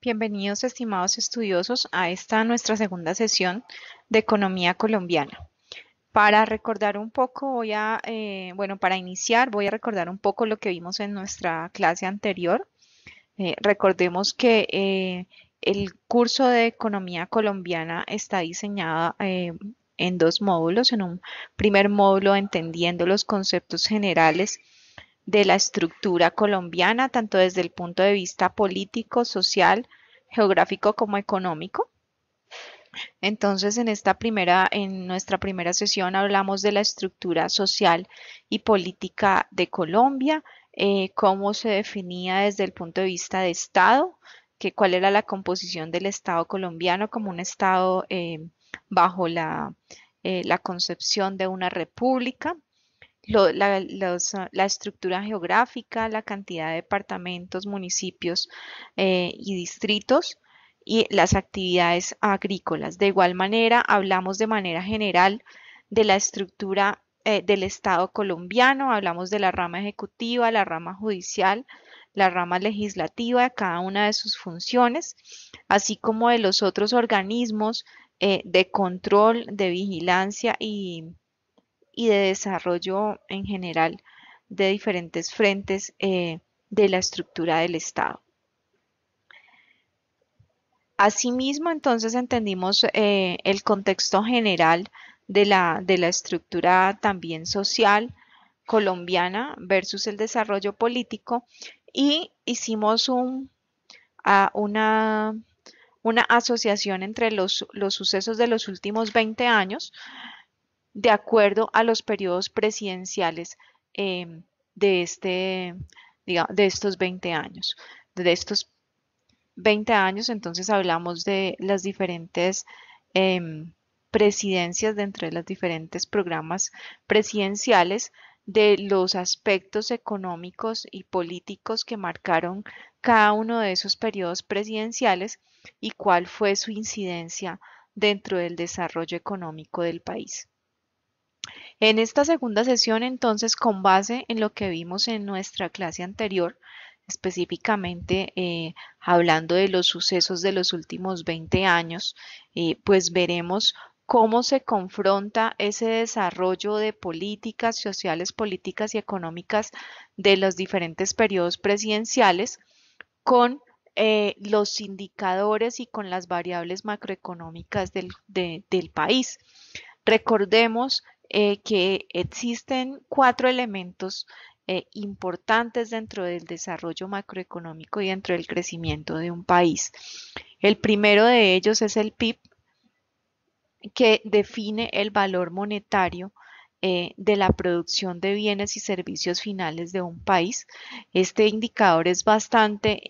Bienvenidos, estimados estudiosos, a esta nuestra segunda sesión de Economía Colombiana. Para recordar un poco, para iniciar, voy a recordar un poco lo que vimos en nuestra clase anterior. Recordemos que el curso de Economía Colombiana está diseñado en dos módulos. En un primer módulo, entendiendo los conceptos generales de la estructura colombiana, tanto desde el punto de vista político, social, geográfico como económico. Entonces, en nuestra primera sesión hablamos de la estructura social y política de Colombia, cómo se definía desde el punto de vista de Estado, cuál era la composición del Estado colombiano como un Estado bajo la concepción de una república, la estructura geográfica, la cantidad de departamentos, municipios y distritos y las actividades agrícolas. De igual manera, hablamos de manera general de la estructura del Estado colombiano, hablamos de la rama ejecutiva, la rama judicial, la rama legislativa, de cada una de sus funciones, así como de los otros organismos de control, de vigilancia y de desarrollo en general de diferentes frentes de la estructura del Estado. Asimismo, entonces entendimos el contexto general de la estructura también social colombiana versus el desarrollo político y hicimos una, una asociación entre los sucesos de los últimos 20 años de acuerdo a los periodos presidenciales eh, de, de estos 20 años. De estos 20 años, entonces hablamos de las diferentes presidencias dentro de los diferentes programas presidenciales, de los aspectos económicos y políticos que marcaron cada uno de esos periodos presidenciales y cuál fue su incidencia dentro del desarrollo económico del país. En esta segunda sesión, entonces, con base en lo que vimos en nuestra clase anterior, específicamente hablando de los sucesos de los últimos 20 años, pues veremos cómo se confronta ese desarrollo de políticas sociales, políticas y económicas de los diferentes periodos presidenciales con los indicadores y con las variables macroeconómicas del país. Recordemos que existen cuatro elementos importantes dentro del desarrollo macroeconómico y dentro del crecimiento de un país. El primero de ellos es el PIB, que define el valor monetario de la producción de bienes y servicios finales de un país. Este indicador es bastante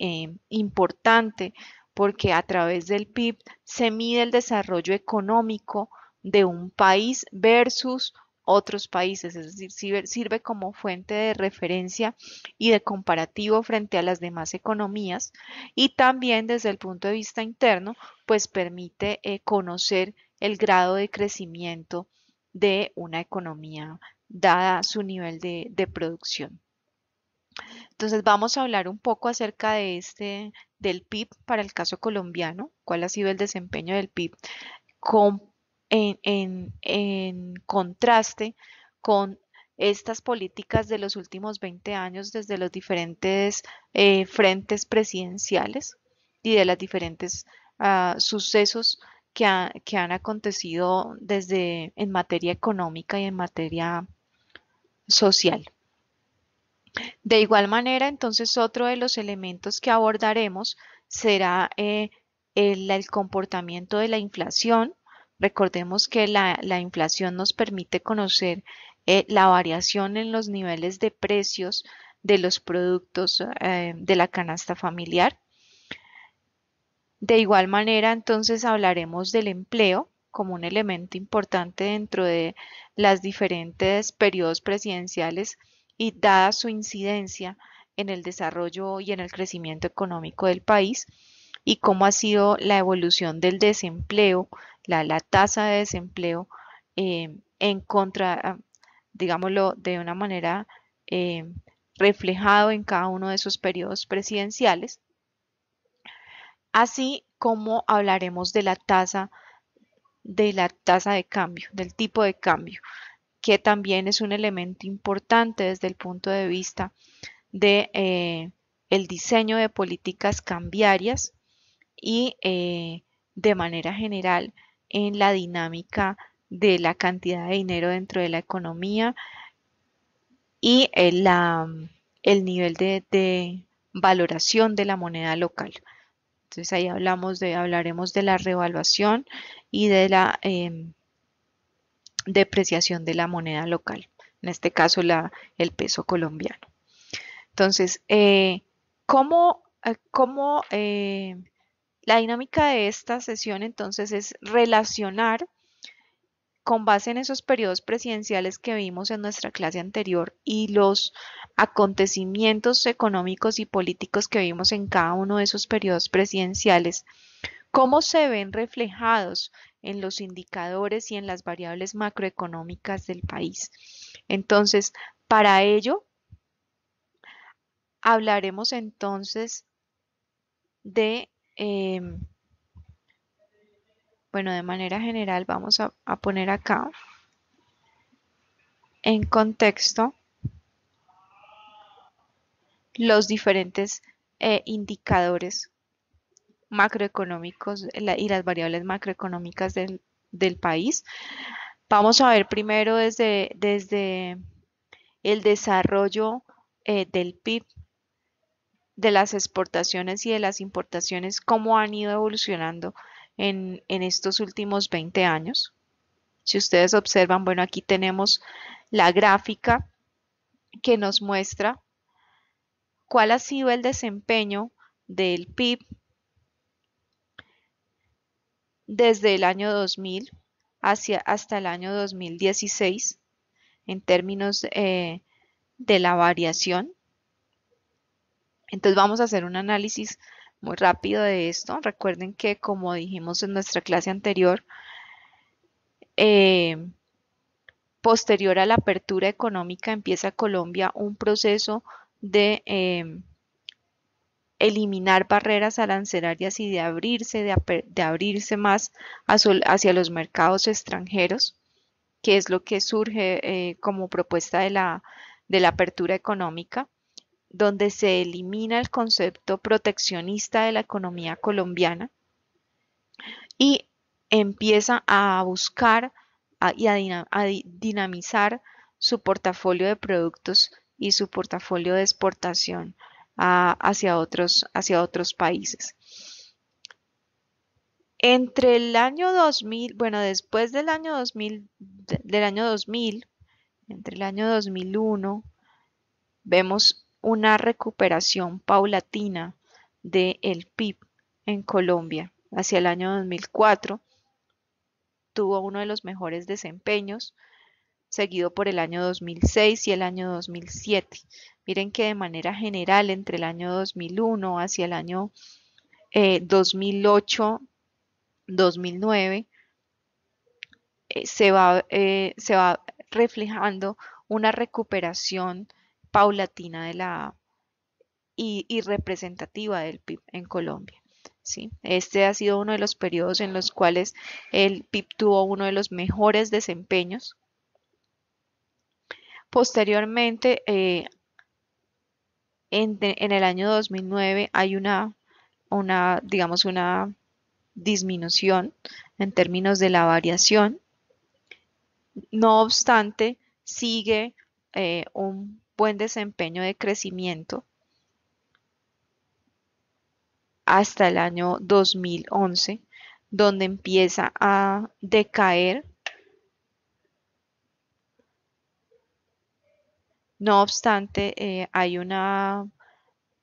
importante porque a través del PIB se mide el desarrollo económico de un país versus otros países, es decir, sirve como fuente de referencia y de comparativo frente a las demás economías y también desde el punto de vista interno, pues permite conocer el grado de crecimiento de una economía dada su nivel de producción. Entonces vamos a hablar un poco acerca del PIB para el caso colombiano, cuál ha sido el desempeño del PIB con, en contraste con estas políticas de los últimos 20 años desde los diferentes frentes presidenciales y de los diferentes sucesos que han acontecido en materia económica y en materia social. De igual manera, entonces, otro de los elementos que abordaremos será el comportamiento de la inflación. Recordemos que la inflación nos permite conocer la variación en los niveles de precios de los productos de la canasta familiar. De igual manera, entonces hablaremos del empleo como un elemento importante dentro de las diferentes periodos presidenciales y dada su incidencia en el desarrollo y en el crecimiento económico del país y cómo ha sido la evolución del desempleo, la tasa de desempleo en contra, digámoslo de una manera reflejado en cada uno de esos periodos presidenciales. así como hablaremos de la tasa de cambio, del tipo de cambio, que también es un elemento importante desde el punto de vista de el diseño de políticas cambiarias y de manera general en la dinámica de la cantidad de dinero dentro de la economía y el nivel de valoración de la moneda local. Entonces ahí hablaremos de la revaluación y de la depreciación de la moneda local, en este caso el peso colombiano. Entonces, ¿cómo la dinámica de esta sesión entonces es relacionar con base en esos periodos presidenciales que vimos en nuestra clase anterior y los acontecimientos económicos y políticos que vimos en cada uno de esos periodos presidenciales, cómo se ven reflejados en los indicadores y en las variables macroeconómicas del país? Entonces, para ello, hablaremos entonces de, bueno, de manera general vamos a poner acá en contexto los diferentes indicadores macroeconómicos y las variables macroeconómicas del país. Vamos a ver primero desde el desarrollo del PIB, de las exportaciones y de las importaciones, cómo han ido evolucionando en estos últimos 20 años. Si ustedes observan, bueno, aquí tenemos la gráfica que nos muestra cuál ha sido el desempeño del PIB desde el año 2000 hasta el año 2016 en términos de la variación. Entonces vamos a hacer un análisis muy rápido de esto. Recuerden que, como dijimos en nuestra clase anterior, eh, posterior a la apertura económica empieza Colombia un proceso de eliminar barreras arancelarias y de abrirse más hacia los mercados extranjeros, que es lo que surge como propuesta de la apertura económica, donde se elimina el concepto proteccionista de la economía colombiana y empieza a buscar a dinamizar su portafolio de productos y su portafolio de exportación hacia otros países. Entre el año 2000, bueno, después del año 2000, entre el año 2001, vemos una recuperación paulatina del PIB en Colombia. Hacia el año 2004 tuvo uno de los mejores desempeños, seguido por el año 2006 y el año 2007. Miren que de manera general entre el año 2001 hacia el año 2008, 2009, se va reflejando una recuperación paulatina y representativa del PIB en Colombia. ¿Sí? Este ha sido uno de los periodos en los cuales el PIB tuvo uno de los mejores desempeños. Posteriormente, en el año 2009 hay digamos, una disminución en términos de la variación. No obstante, sigue un buen desempeño de crecimiento hasta el año 2011, donde empieza a decaer. No obstante, hay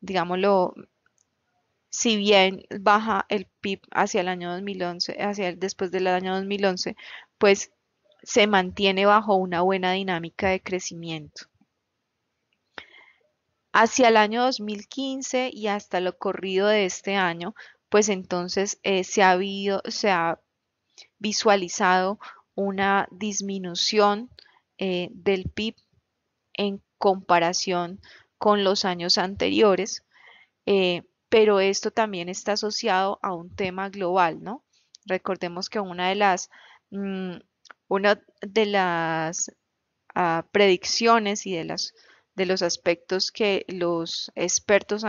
digámoslo, si bien baja el PIB hacia el año 2011, después del año 2011, pues se mantiene bajo una buena dinámica de crecimiento. Hacia el año 2015 y hasta lo corrido de este año, pues entonces se ha visualizado una disminución del PIB en comparación con los años anteriores, pero esto también está asociado a un tema global, ¿no? Recordemos que mm, una de las predicciones y de los aspectos que los expertos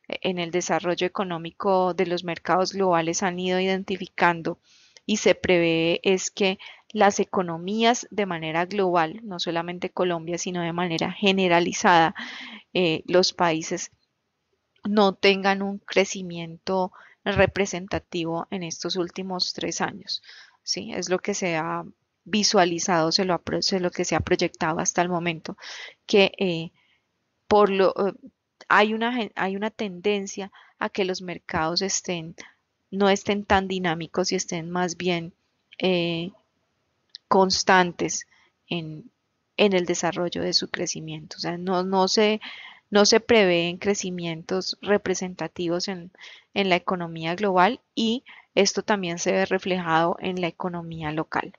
en el desarrollo económico de los mercados globales han ido identificando y se prevé es que las economías de manera global, no solamente Colombia, sino de manera generalizada, los países no tengan un crecimiento representativo en estos últimos 3 años. ¿Sí? Es lo que se ha visualizado, es lo que se ha proyectado hasta el momento, que por lo, hay una tendencia a que los mercados no estén tan dinámicos y estén más bien eh, constantes en, en el desarrollo de su crecimiento. O sea, no se prevén crecimientos representativos en la economía global y esto también se ve reflejado en la economía local.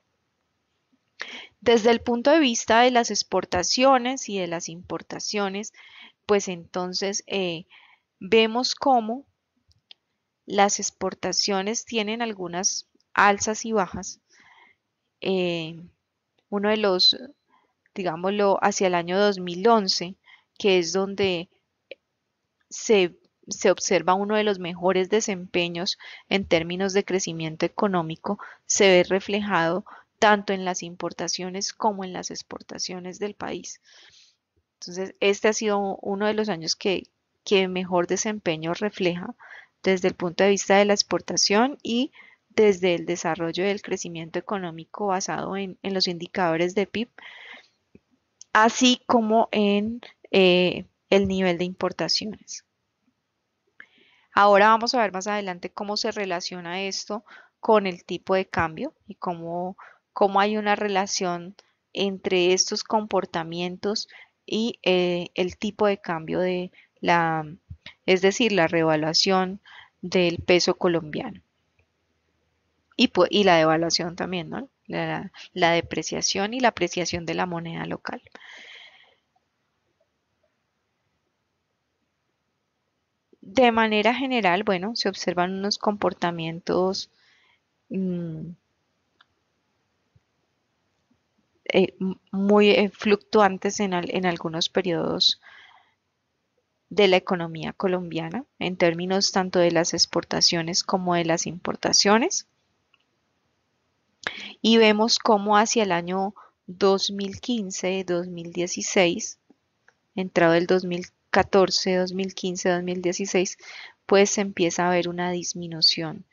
Desde el punto de vista de las exportaciones y de las importaciones, pues entonces vemos cómo las exportaciones tienen algunas alzas y bajas. Eh, uno de los, digámoslo, hacia el año 2011, que es donde se, se observa uno de los mejores desempeños en términos de crecimiento económico, se ve reflejado tanto en las importaciones como en las exportaciones del país. Entonces, este ha sido uno de los años que mejor desempeño refleja desde el punto de vista de la exportación y desde el desarrollo del crecimiento económico basado en los indicadores de PIB, así como en el nivel de importaciones. Ahora vamos a ver más adelante cómo se relaciona esto con el tipo de cambio y cómo hay una relación entre estos comportamientos y el tipo de cambio la, es decir, la revaluación del peso colombiano y la devaluación también, ¿no? La depreciación y la apreciación de la moneda local. De manera general, bueno, se observan unos comportamientos mm, muy fluctuantes en algunos periodos de la economía colombiana, en términos tanto de las exportaciones como de las importaciones. Y vemos cómo hacia el año 2015, 2016, entrado el 2014, 2015, 2016, pues se empieza a ver una disminución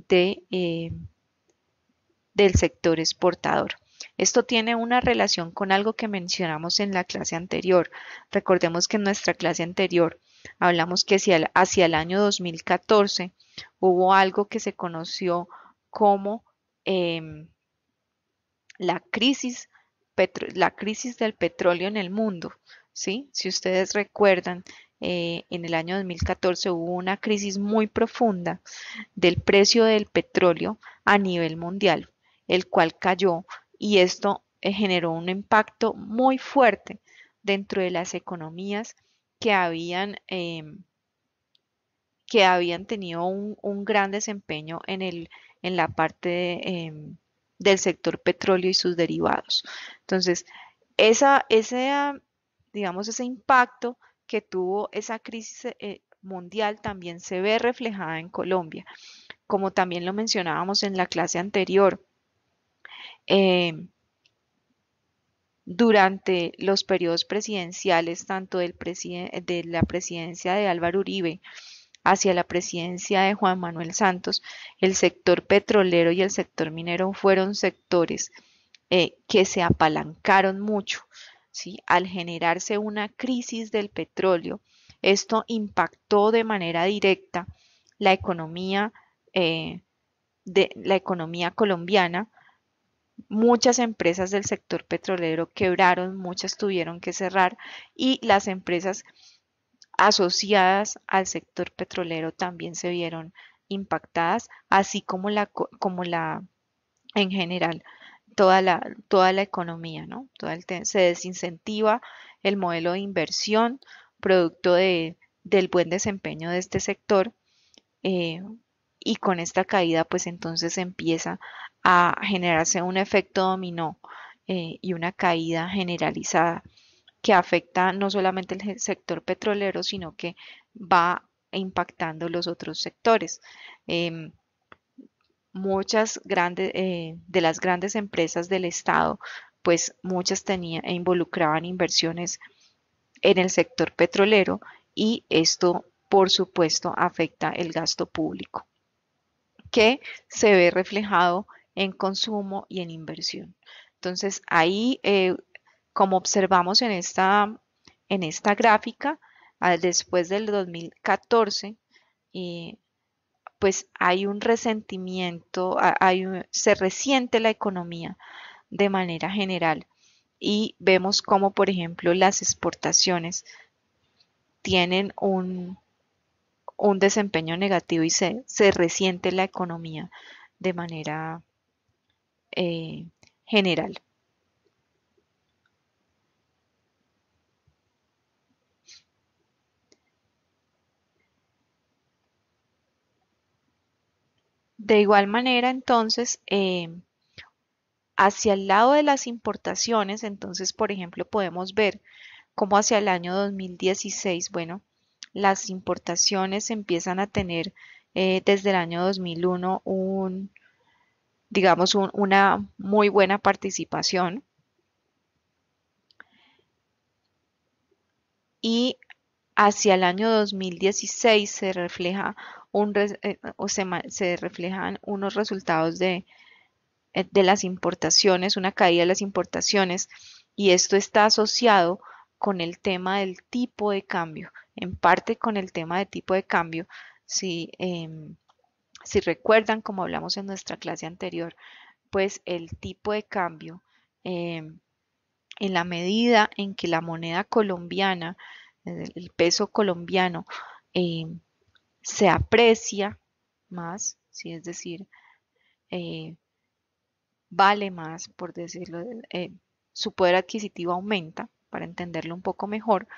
de, del sector exportador. Esto tiene una relación con algo que mencionamos en la clase anterior. Recordemos que en nuestra clase anterior hablamos que hacia el año 2014 hubo algo que se conoció como em, la crisis, la crisis del petróleo en el mundo. ¿Sí? Si ustedes recuerdan, en el año 2014 hubo una crisis muy profunda del precio del petróleo a nivel mundial, el cual cayó y esto generó un impacto muy fuerte dentro de las economías que que habían tenido un gran desempeño en la parte del sector petróleo y sus derivados. Entonces, digamos, ese impacto que tuvo esa crisis mundial también se ve reflejada en Colombia. Como también lo mencionábamos en la clase anterior, eh, durante los periodos presidenciales, tanto de la presidencia de Álvaro Uribe hacia la presidencia de Juan Manuel Santos, el sector petrolero y el sector minero fueron sectores que se apalancaron mucho, ¿sí? Al generarse una crisis del petróleo, esto impactó de manera directa la economía, la economía colombiana. Muchas empresas del sector petrolero quebraron, muchas tuvieron que cerrar y las empresas asociadas al sector petrolero también se vieron impactadas, así como en general, toda la economía, ¿no? Se desincentiva el modelo de inversión producto del buen desempeño de este sector, eh, y con esta caída pues entonces empieza a generarse un efecto dominó, y una caída generalizada que afecta no solamente el sector petrolero, sino que va impactando los otros sectores. Em, Muchas grandes, de las grandes empresas del Estado, pues muchas tenían e involucraban inversiones en el sector petrolero, y esto, por supuesto, afecta el gasto público, que se ve reflejado en consumo y en inversión. Entonces, ahí, como observamos en esta gráfica, después del 2014, eh, pues hay un resentimiento, se resiente la economía de manera general, y vemos como, por ejemplo, las exportaciones tienen un desempeño negativo y se resiente la economía de manera eh, general. De igual manera, entonces, hacia el lado de las importaciones, entonces, por ejemplo, podemos ver cómo hacia el año 2016, bueno, las importaciones empiezan a tener, desde el año 2001, digamos, una muy buena participación, y hacia el año 2016 se refleja se reflejan unos resultados de las importaciones, una caída de las importaciones, y esto está asociado con el tema del tipo de cambio, en parte con el tema de tipo de cambio. Si, si recuerdan, como hablamos en nuestra clase anterior, pues el tipo de cambio, em, en la medida en que la moneda colombiana, el peso colombiano, em, se aprecia más, ¿sí? Es decir, eh, vale más, por decirlo, su poder adquisitivo aumenta, para entenderlo un poco mejor.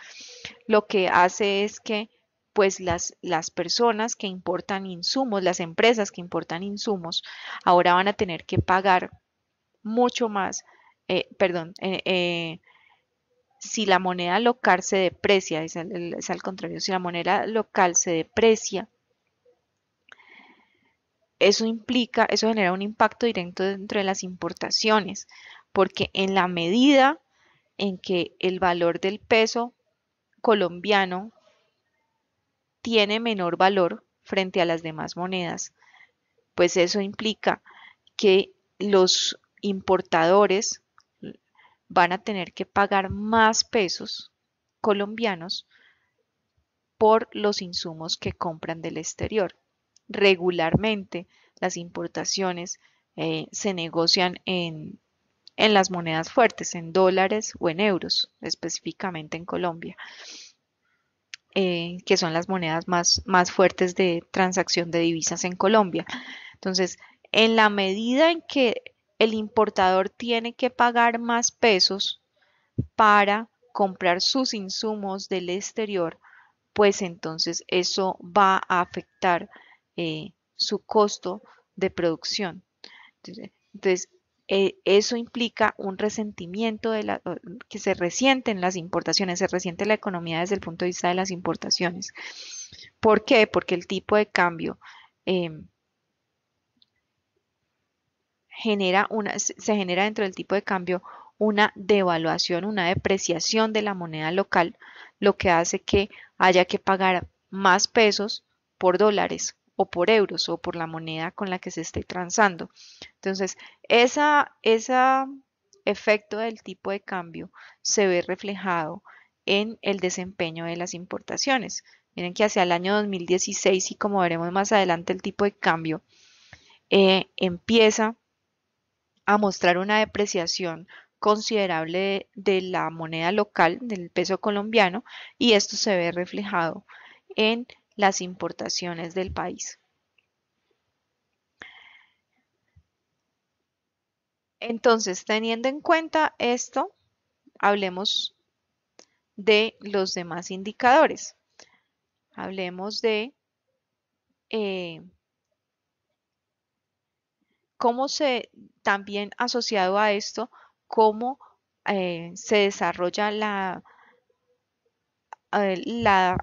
Lo que hace es que pues las personas que importan insumos, las empresas que importan insumos, ahora van a tener que pagar mucho más, perdón, si la moneda local se deprecia, es al contrario, si la moneda local se deprecia, eso genera un impacto directo dentro de las importaciones, porque en la medida en que el valor del peso colombiano tiene menor valor frente a las demás monedas, pues eso implica que los importadores van a tener que pagar más pesos colombianos por los insumos que compran del exterior. Regularmente, las importaciones, se negocian en las monedas fuertes, en dólares o en euros, específicamente en Colombia, que son las monedas más fuertes de transacción de divisas en Colombia. Entonces, en la medida en que el importador tiene que pagar más pesos para comprar sus insumos del exterior, pues entonces eso va a afectar, su costo de producción. Entonces, eso implica un resentimiento que se resiente en las importaciones, se resiente la economía desde el punto de vista de las importaciones. ¿Por qué? Porque el tipo de cambio, eh, se genera dentro del tipo de cambio una devaluación, una depreciación de la moneda local, lo que hace que haya que pagar más pesos por dólares o por euros o por la moneda con la que se esté transando. Entonces, ese efecto del tipo de cambio se ve reflejado en el desempeño de las importaciones. Miren que hacia el año 2016, y como veremos más adelante, el tipo de cambio, empieza a mostrar una depreciación considerable de la moneda local, del peso colombiano, y esto se ve reflejado en las importaciones del país. Entonces, teniendo en cuenta esto, hablemos de los demás indicadores. Hablemos de eh, cómo también asociado a esto, cómo se desarrolla la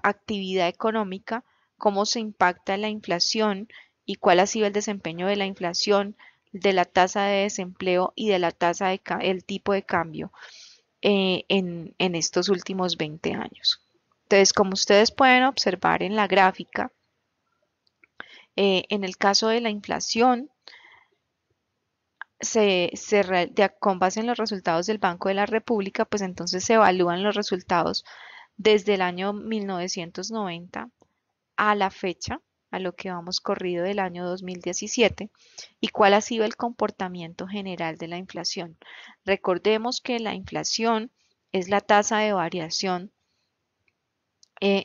actividad económica, cómo se impacta la inflación y cuál ha sido el desempeño de la inflación, de la tasa de desempleo y de la tasa el tipo de cambio en estos últimos 20 años. Entonces, como ustedes pueden observar en la gráfica, en el caso de la inflación, con base en los resultados del Banco de la República, pues entonces se evalúan los resultados desde el año 1990 a la fecha, a lo que vamos corrido del año 2017, y cuál ha sido el comportamiento general de la inflación. Recordemos que la inflación es la tasa de variación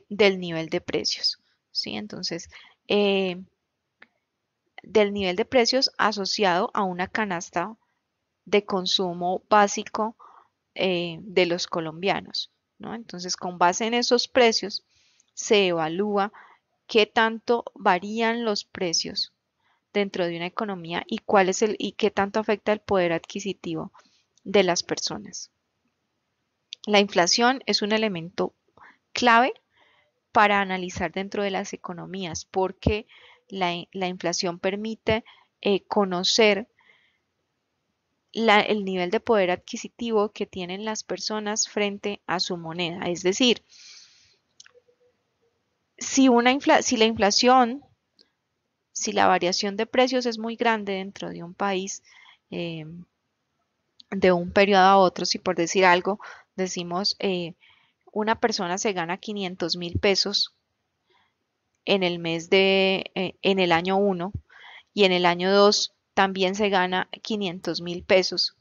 del nivel de precios, ¿sí? Entonces, eh, del nivel de precios asociado a una canasta de consumo básico de los colombianos, ¿no? Entonces, con base en esos precios, se evalúa qué tanto varían los precios dentro de una economía y cuál es y qué tanto afecta el poder adquisitivo de las personas. La inflación es un elemento clave para analizar dentro de las economías porque la inflación permite conocer el nivel de poder adquisitivo que tienen las personas frente a su moneda. Es decir, si la inflación, si la variación de precios es muy grande dentro de un país, eh, de un periodo a otro, si por decir algo, decimos, una persona se gana 500.000 pesos en el año uno y en el año 2 también se gana 500.000 pesos.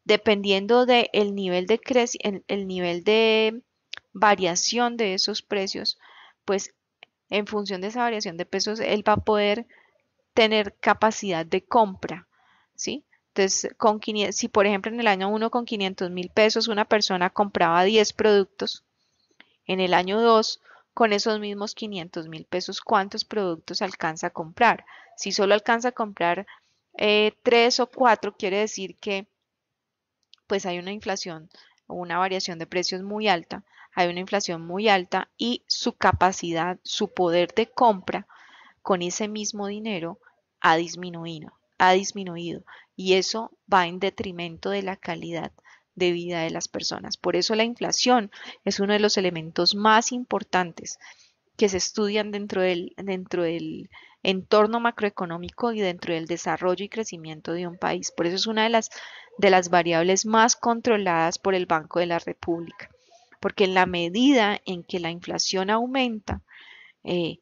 Dependiendo del nivel el nivel de variación de esos precios, pues en función de esa variación de pesos, él va a poder tener capacidad de compra, ¿sí? Entonces, si por ejemplo en el año uno con 500.000 pesos una persona compraba 10 productos, en el año 2 con esos mismos 500.000 pesos, ¿cuántos productos alcanza a comprar? Si solo alcanza a comprar 3 o 4, quiere decir que pues hay una inflación o una variación de precios muy alta, hay una inflación muy alta y su capacidad, su poder de compra con ese mismo dinero ha disminuido y eso va en detrimento de la calidad de vida de las personas. Por eso la inflación es uno de los elementos más importantes que se estudian dentro del entorno macroeconómico y dentro del desarrollo y crecimiento de un país. Por eso es una de las variables más controladas por el Banco de la República, porque en la medida en que la inflación aumenta, eh,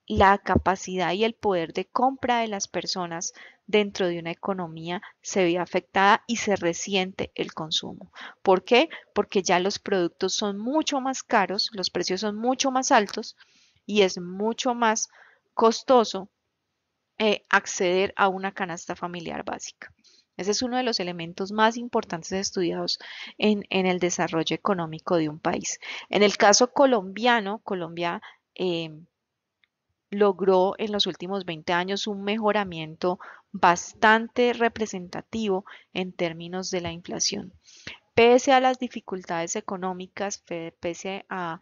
la capacidad y el poder de compra de las personas dentro de una economía se ve afectada y se resiente el consumo. ¿Por qué? Porque ya los productos son mucho más caros, los precios son mucho más altos y es mucho más costoso acceder a una canasta familiar básica. Ese es uno de los elementos más importantes estudiados en el desarrollo económico de un país. En el caso colombiano, Colombia logró en los últimos 20 años un mejoramiento bastante representativo en términos de la inflación. Pese a las dificultades económicas, pese a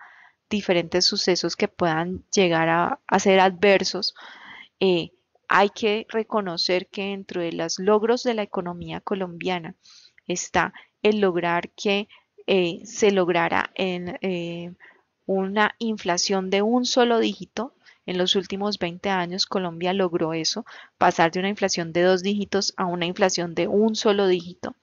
diferentes sucesos que puedan llegar a ser adversos, eh, hay que reconocer que dentro de los logros de la economía colombiana está el lograr que se lograra una inflación de un solo dígito. En los últimos 20 años Colombia logró eso, pasar de una inflación de 2 dígitos a una inflación de un solo dígito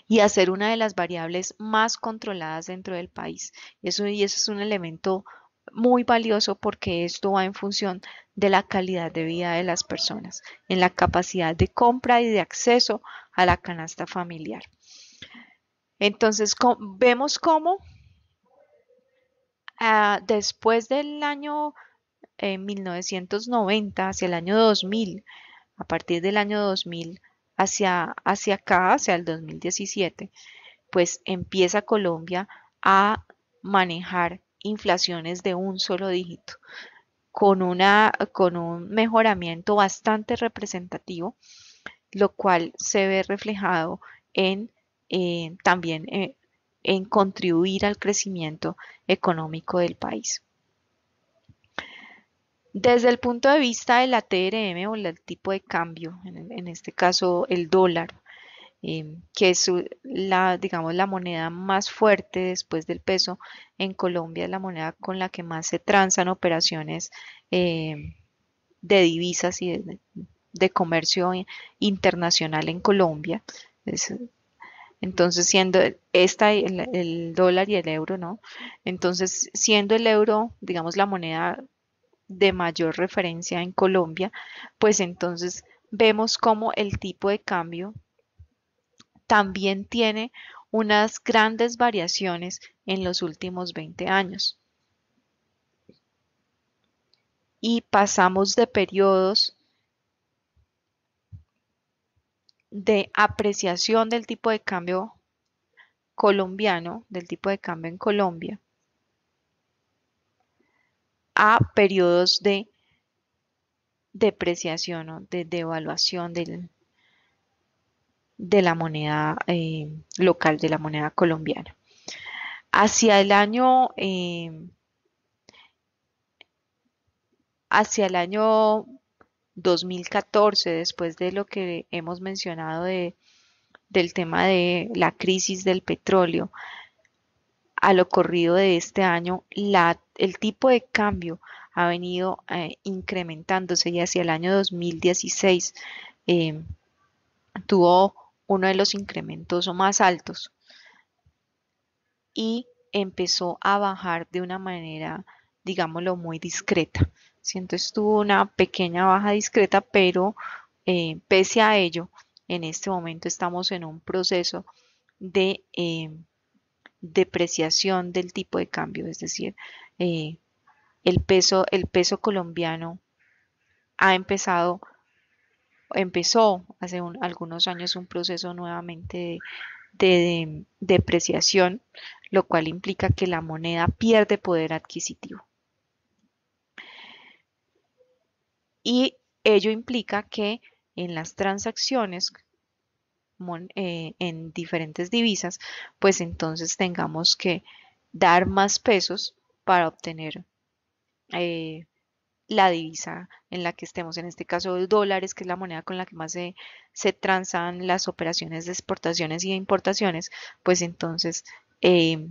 y hacer una de las variables más controladas dentro del país. Y eso es un elemento muy valioso porque esto va en función de la calidad de vida de las personas, en la capacidad de compra y de acceso a la canasta familiar. Entonces, vemos cómo después del año 1990, hacia el año 2000, a partir del año 2000 hacia acá, hacia el 2017, pues empieza Colombia a manejar inflaciones de un solo dígito, con un mejoramiento bastante representativo, lo cual se ve reflejado en también en contribuir al crecimiento económico del país. Desde el punto de vista de la TRM o el tipo de cambio, en este caso el dólar, que es digamos, la moneda más fuerte después del peso en Colombia, es la moneda con la que más se transan operaciones de divisas y de comercio internacional en Colombia. Es- entonces, siendo el dólar y el euro, ¿no? Entonces, siendo el euro, digamos, la moneda de mayor referencia en Colombia, pues entonces vemos como el tipo de cambio también tiene unas grandes variaciones en los últimos 20 años. Y pasamos de periodos de apreciación del tipo de cambio colombiano, del tipo de cambio en Colombia, a periodos de depreciación o de devaluación de la moneda local, de la moneda colombiana. Hacia el año, hacia el año 2014, después de lo que hemos mencionado del tema de la crisis del petróleo, a lo corrido de este año, el tipo de cambio ha venido incrementándose y hacia el año 2016 eh, tuvo uno de los incrementos más altos y empezó a bajar de una manera, digámoslo, muy discreta. Siento estuvo una pequeña baja discreta, pero pese a ello, en este momento estamos en un proceso de depreciación del tipo de cambio, es decir, eh, el peso colombiano ha empezó hace algunos años un proceso nuevamente de depreciación, lo cual implica que la moneda pierde poder adquisitivo. Y ello implica que en las transacciones en diferentes divisas, pues entonces tengamos que dar más pesos para obtener eh, la divisa en la que estemos, en este caso el dólares, que es la moneda con la que más se transan las operaciones de exportaciones y de importaciones, pues entonces eh,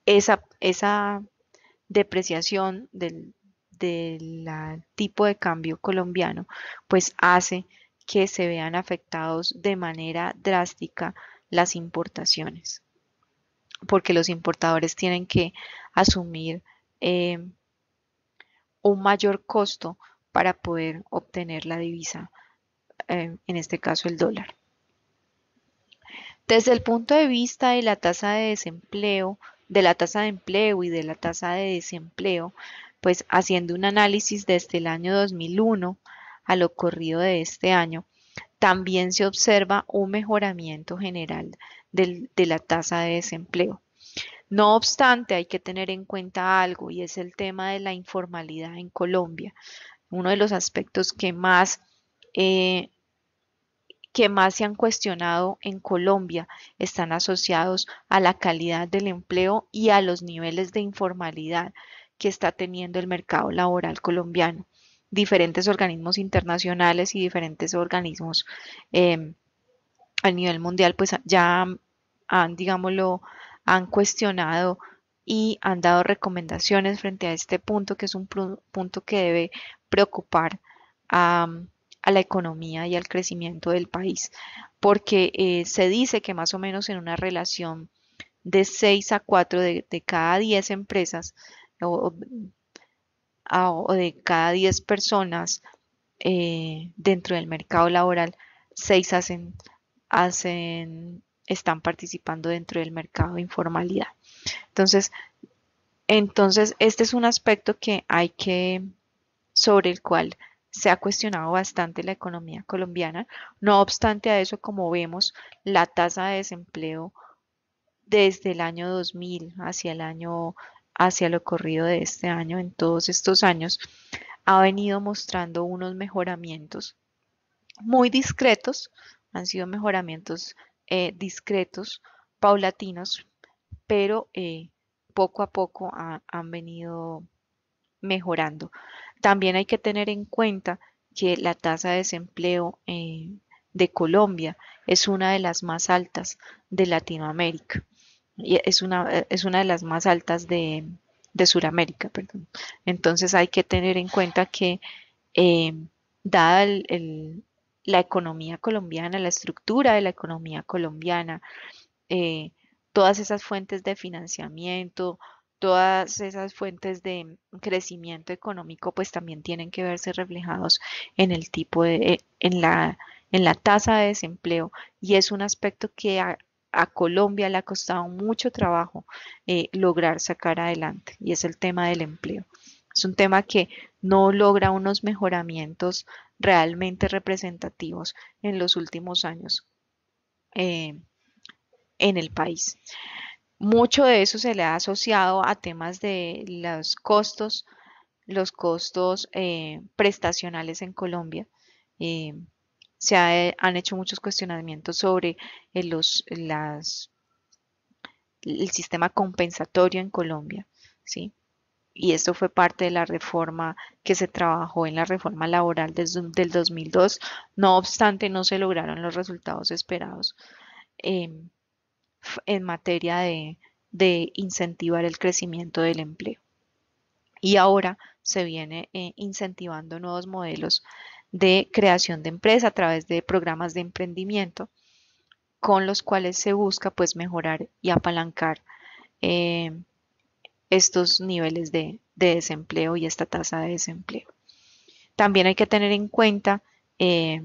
esa depreciación del tipo de cambio colombiano, pues hace que se vean afectados de manera drástica las importaciones, porque los importadores tienen que asumir eh, un mayor costo para poder obtener la divisa, en este caso el dólar. Desde el punto de vista de la tasa de desempleo, de la tasa de empleo y de la tasa de desempleo, pues haciendo un análisis desde el año 2001 a lo corrido de este año, también se observa un mejoramiento general de la tasa de desempleo. No obstante, hay que tener en cuenta algo y es el tema de la informalidad en Colombia. Uno de los aspectos eh, que más se han cuestionado en Colombia están asociados a la calidad del empleo y a los niveles de informalidad que está teniendo el mercado laboral colombiano. Diferentes organismos internacionales y diferentes organismos eh, a nivel mundial pues ya digámoslo, han cuestionado y han dado recomendaciones frente a este punto, que es un punto que debe preocupar a, a la economía y al crecimiento del país, porque se dice que más o menos en una relación de 6 a 4 de cada 10 empresas o, o de cada 10 personas dentro del mercado laboral, 6 están participando dentro del mercado de informalidad. Entonces, este es un aspecto que sobre el cual se ha cuestionado bastante la economía colombiana. No obstante a eso, como vemos, la tasa de desempleo desde el año 2000 hacia el año hacia lo corrido de este año, en todos estos años, ha venido mostrando unos mejoramientos muy discretos, han sido mejoramientos discretos, paulatinos, pero poco a poco han venido mejorando. También hay que tener en cuenta que la tasa de desempleo de Colombia es una de las más altas de Latinoamérica y es una de las más altas de Sudamérica, perdón. Entonces hay que tener en cuenta que eh, dada la economía colombiana, la estructura de la economía colombiana, eh, todas esas fuentes de financiamiento, todas esas fuentes de crecimiento económico, pues también tienen que verse reflejados en el tipo en la tasa de desempleo y es un aspecto que a Colombia le ha costado mucho trabajo lograr sacar adelante y es el tema del empleo. Es un tema que no logra unos mejoramientos realmente representativos en los últimos años. Eh, en el país. Mucho de eso se le ha asociado a temas de los costos prestacionales en Colombia. Eh, han hecho muchos cuestionamientos sobre el sistema compensatorio en Colombia, ¿sí? Y esto fue parte de la reforma que se trabajó en la reforma laboral del 2002. No obstante, no se lograron los resultados esperados. em, en materia de incentivar el crecimiento del empleo. Y ahora se viene incentivando nuevos modelos de creación de empresa a través de programas de emprendimiento con los cuales se busca pues mejorar y apalancar eh, estos niveles de desempleo y esta tasa de desempleo. También hay que tener en cuenta eh,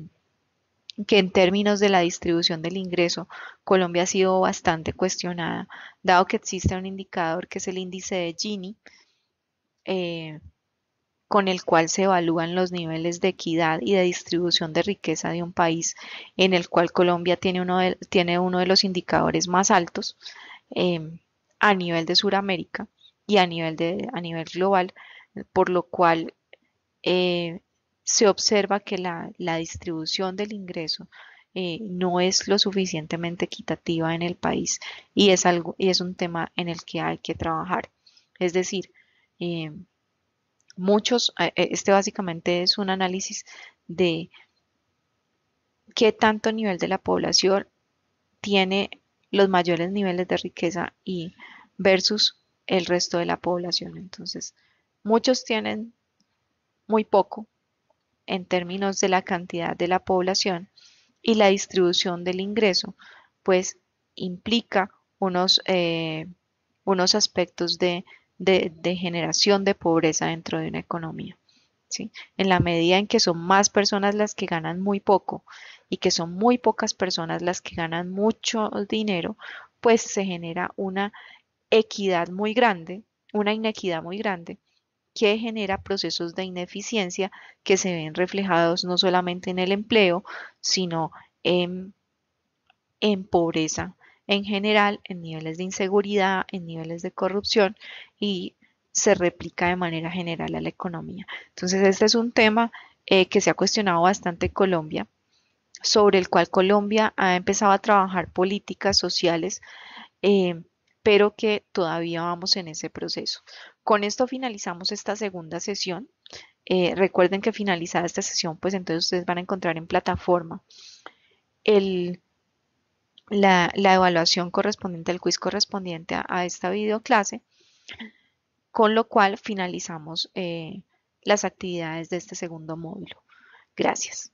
que en términos de la distribución del ingreso, Colombia ha sido bastante cuestionada, dado que existe un indicador que es el índice de Gini, eh, con el cual se evalúan los niveles de equidad y de distribución de riqueza de un país, en el cual Colombia tiene uno de los indicadores más altos a nivel de Sudamérica y a nivel global, por lo cual eh, se observa que la distribución del ingreso no es lo suficientemente equitativa en el país y es un tema en el que hay que trabajar. Es decir, eh, este básicamente es un análisis de qué tanto nivel de la población tiene los mayores niveles de riqueza y versus el resto de la población. Entonces, muchos tienen muy poco en términos de la cantidad de la población y la distribución del ingreso, pues implica unos aspectos de generación de pobreza dentro de una economía. ¿Sí? En la medida en que son más personas las que ganan muy poco y que son muy pocas personas las que ganan mucho dinero, pues se genera una equidad muy grande, una inequidad muy grande que genera procesos de ineficiencia que se ven reflejados no solamente en el empleo, sino en, en pobreza en general, en niveles de inseguridad, en niveles de corrupción y se replica de manera general a la economía. Entonces, este es un tema que se ha cuestionado bastante en Colombia, sobre el cual Colombia ha empezado a trabajar políticas sociales eh, pero que todavía vamos en ese proceso. Con esto finalizamos esta segunda sesión. Recuerden que finalizada esta sesión, pues entonces ustedes van a encontrar en plataforma el, la evaluación correspondiente, el quiz correspondiente a esta videoclase, con lo cual finalizamos las actividades de este segundo módulo. Gracias.